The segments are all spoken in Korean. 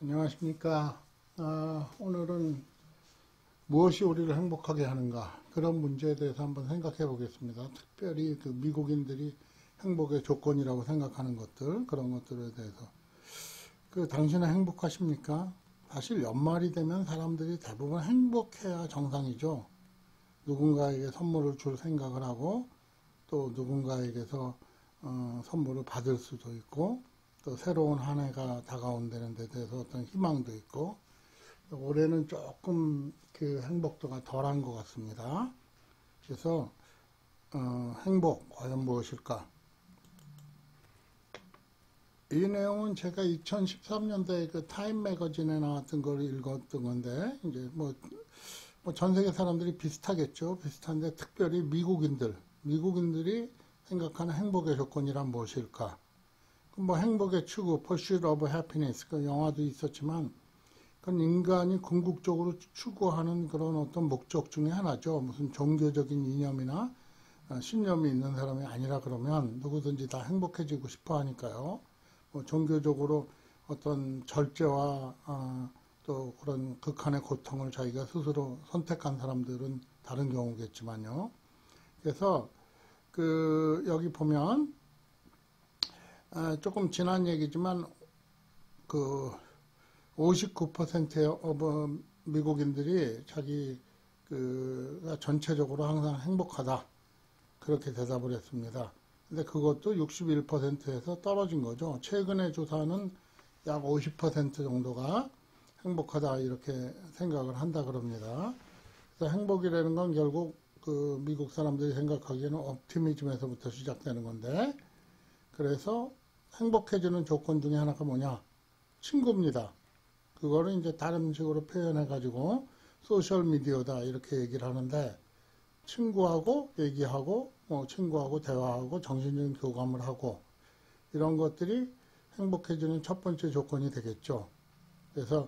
안녕하십니까. 오늘은 무엇이 우리를 행복하게 하는가, 그런 문제에 대해서 한번 생각해 보겠습니다. 특별히 그 미국인들이 행복의 조건이라고 생각하는 것들, 그런 것들에 대해서. 당신은 행복하십니까? 사실 연말이 되면 사람들이 대부분 행복해야 정상이죠. 누군가에게 선물을 줄 생각을 하고, 또 누군가에게서 선물을 받을 수도 있고, 또 새로운 한 해가 다가온다는 데 대해서 어떤 희망도 있고, 올해는 조금 그 행복도가 덜한 것 같습니다. 그래서 행복 과연 무엇일까? 이 내용은 제가 2013년도에 그 타임 매거진에 나왔던 걸 읽었던 건데, 이제 전 세계 사람들이 비슷하겠죠. 비슷한데 특별히 미국인들이 생각하는 행복의 조건이란 무엇일까? 행복의 추구, Pursuit of Happiness, 그 영화도 있었지만, 그건 인간이 궁극적으로 추구하는 그런 어떤 목적 중에 하나죠. 무슨 종교적인 이념이나 신념이 있는 사람이 아니라 그러면 누구든지 다 행복해지고 싶어 하니까요. 종교적으로 어떤 절제와 또 그런 극한의 고통을 자기가 스스로 선택한 사람들은 다른 경우겠지만요. 그래서 여기 보면 조금 지난 얘기지만 59%의 미국인들이 자기가 전체적으로 항상 행복하다, 그렇게 대답을 했습니다. 근데 그것도 61%에서 떨어진 거죠. 최근의 조사는 약 50% 정도가 행복하다 이렇게 생각을 한다 그럽니다. 그래서 행복이라는 건 결국 미국 사람들이 생각하기에는 옵티미즘에서부터 시작되는 건데, 그래서 행복해지는 조건 중에 하나가 뭐냐? 친구입니다. 그거를 이제 다른 식으로 표현해가지고 소셜미디어다 이렇게 얘기를 하는데, 친구하고 얘기하고, 친구하고 대화하고, 정신적인 교감을 하고, 이런 것들이 행복해지는 첫 번째 조건이 되겠죠. 그래서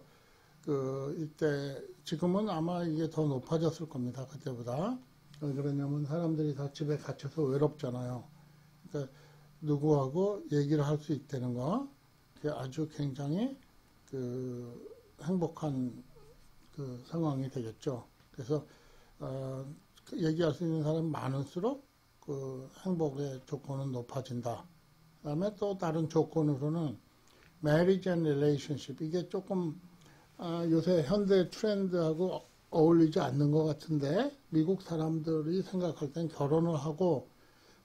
이때, 지금은 아마 이게 더 높아졌을 겁니다. 그때보다. 왜 그러냐면 사람들이 다 집에 갇혀서 외롭잖아요. 그러니까 누구하고 얘기를 할 수 있다는 거, 그게 아주 굉장히 행복한 상황이 되겠죠. 그래서 얘기할 수 있는 사람이 많을수록 행복의 조건은 높아진다. 그 다음에 또 다른 조건으로는 marriage and relationship, 이게 조금 요새 현대 트렌드하고 어울리지 않는 것 같은데, 미국 사람들이 생각할 땐 결혼을 하고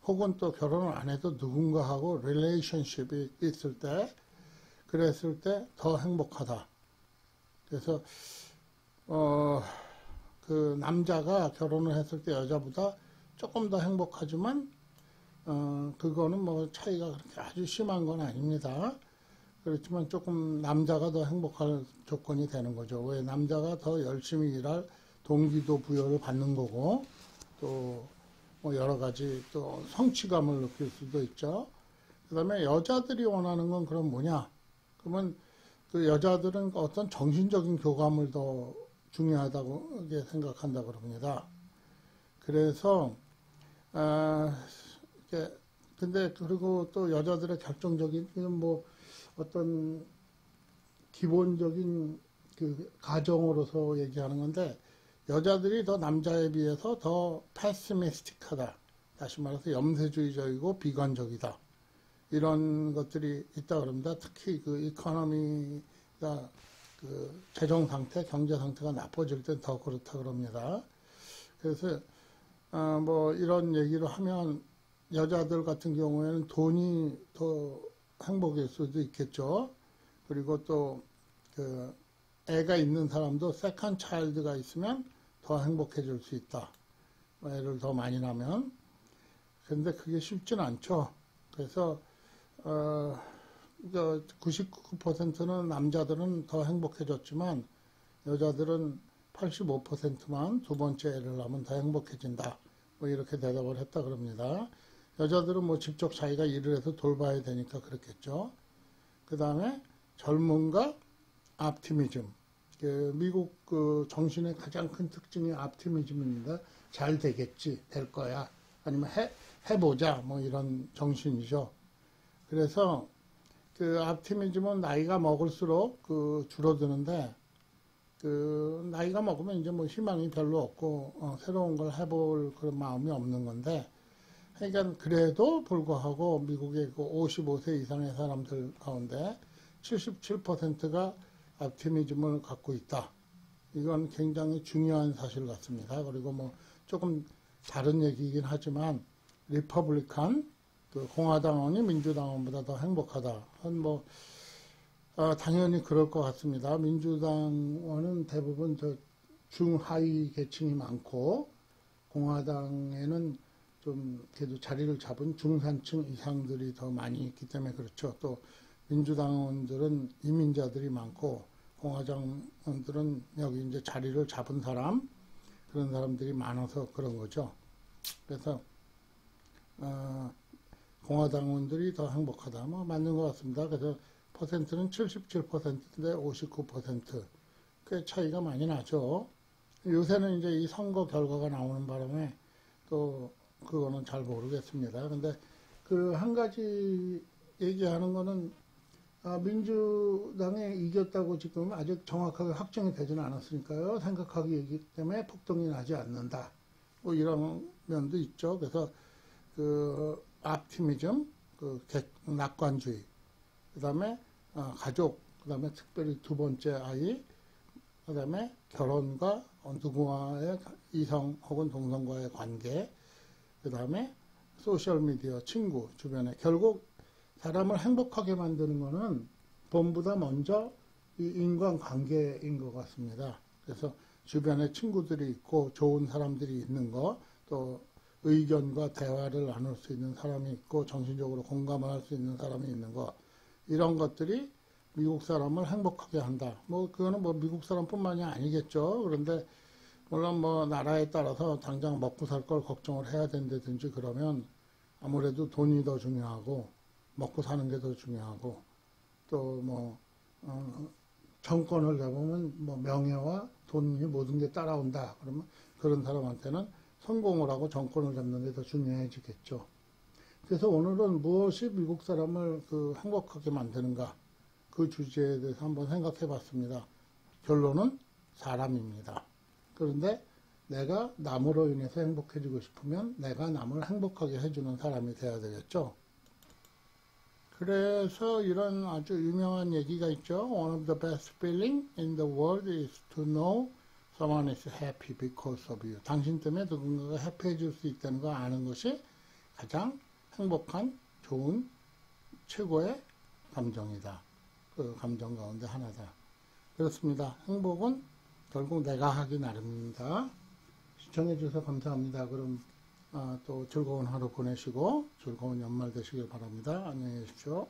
혹은 또 결혼을 안 해도 누군가하고 릴레이션십이 있을 때, 그랬을 때 더 행복하다. 그래서 남자가 결혼을 했을 때 여자보다 조금 더 행복하지만 그거는 차이가 그렇게 아주 심한 건 아닙니다. 그렇지만 조금 남자가 더 행복할 조건이 되는 거죠. 왜? 남자가 더 열심히 일할 동기도 부여를 받는 거고, 또 여러 가지 또 성취감을 느낄 수도 있죠. 그 다음에 여자들이 원하는 건 그럼 뭐냐? 그러면 여자들은 어떤 정신적인 교감을 더 중요하다고 생각한다 그럽니다. 그래서 근데 그리고 또 여자들의 결정적인 어떤 기본적인 가정으로서 얘기하는 건데, 여자들이 더 남자에 비해서 더 패시미스틱하다. 다시 말해서 염세주의적이고 비관적이다. 이런 것들이 있다 그럽니다. 특히 이코노미가 재정 상태, 경제 상태가 나빠질 때 더 그렇다 그럽니다. 그래서 이런 얘기를 하면 여자들 같은 경우에는 돈이 더 행복일 수도 있겠죠. 그리고 또 애가 있는 사람도 세컨 차일드가 있으면 더 행복해질 수 있다. 애를 더 많이 낳으면. 근데 그게 쉽진 않죠. 그래서 99%는 남자들은 더 행복해졌지만 여자들은 85%만 두 번째 애를 낳으면 더 행복해진다. 이렇게 대답을 했다 그럽니다. 여자들은 직접 자기가 일을 해서 돌봐야 되니까 그렇겠죠. 그 다음에 젊음과 optimism. 미국 정신의 가장 큰 특징이 optimism입니다. 잘 되겠지, 될 거야. 아니면 해보자, 이런 정신이죠. 그래서 그 optimism은 나이가 먹을수록 그 줄어드는데, 그 나이가 먹으면 이제 뭐 희망이 별로 없고 새로운 걸 해볼 그런 마음이 없는 건데, 그러니까 그래도 불구하고 미국의 그 55세 이상의 사람들 가운데 77%가 optimism을 갖고 있다. 이건 굉장히 중요한 사실 같습니다. 그리고 뭐 조금 다른 얘기이긴 하지만 리퍼블리칸 그 공화당원이 민주당원보다 더 행복하다. 뭐 당연히 그럴 것 같습니다. 민주당원은 대부분 저 중하위 계층이 많고 공화당에는 좀 그래도 자리를 잡은 중산층 이상들이 더 많이 있기 때문에 그렇죠. 또 민주당원들은 이민자들이 많고 공화당원들은 여기 이제 자리를 잡은 사람 그런 사람들이 많아서 그런 거죠. 그래서 공화당원들이 더 행복하다. 뭐 맞는 것 같습니다. 그래서 퍼센트는 77%인데 59%. 꽤 차이가 많이 나죠. 요새는 이제 이 선거 결과가 나오는 바람에 또 그거는 잘 모르겠습니다. 근데 그 한 가지 얘기하는 거는 민주당에 이겼다고 지금 아직 정확하게 확정이 되지는 않았으니까요. 생각하기 때문에 폭동이 나지 않는다. 뭐 이런 면도 있죠. 그래서 그 optimism, 그 낙관주의, 그 다음에 가족, 그 다음에 특별히 두 번째 아이, 그 다음에 결혼과 누구와의 이성 혹은 동성과의 관계, 그 다음에 소셜미디어, 친구, 주변에. 결국 사람을 행복하게 만드는 거는 본보다 먼저 이 인간관계인 것 같습니다. 그래서 주변에 친구들이 있고 좋은 사람들이 있는 거, 또 의견과 대화를 나눌 수 있는 사람이 있고 정신적으로 공감을 할 수 있는 사람이 있는 거, 이런 것들이 미국 사람을 행복하게 한다. 뭐 그거는 뭐 미국 사람뿐만이 아니겠죠. 그런데 물론 뭐 나라에 따라서 당장 먹고 살 걸 걱정을 해야 된다든지 그러면 아무래도 돈이 더 중요하고 먹고 사는 게 더 중요하고 또 뭐 정권을 잡으면 뭐 명예와 돈이 모든 게 따라온다. 그러면 그런 사람한테는 성공을 하고 정권을 잡는 게 더 중요해지겠죠. 그래서 오늘은 무엇이 미국 사람을 그 행복하게 만드는가 그 주제에 대해서 한번 생각해 봤습니다. 결론은 사람입니다. 그런데 내가 남으로 인해서 행복해지고 싶으면 내가 남을 행복하게 해주는 사람이 돼야 되겠죠. 그래서 이런 아주 유명한 얘기가 있죠. One of the best feelings in the world is to know someone is happy because of you. 당신 때문에 누군가가 해피해질 수 있다는 거 아는 것이 가장 행복한, 좋은, 최고의 감정이다. 그 감정 가운데 하나다. 그렇습니다. 행복은 결국 내가 하기 나름입니다. 시청해 주셔서 감사합니다. 그럼 또 즐거운 하루 보내시고 즐거운 연말 되시길 바랍니다. 안녕히 계십시오.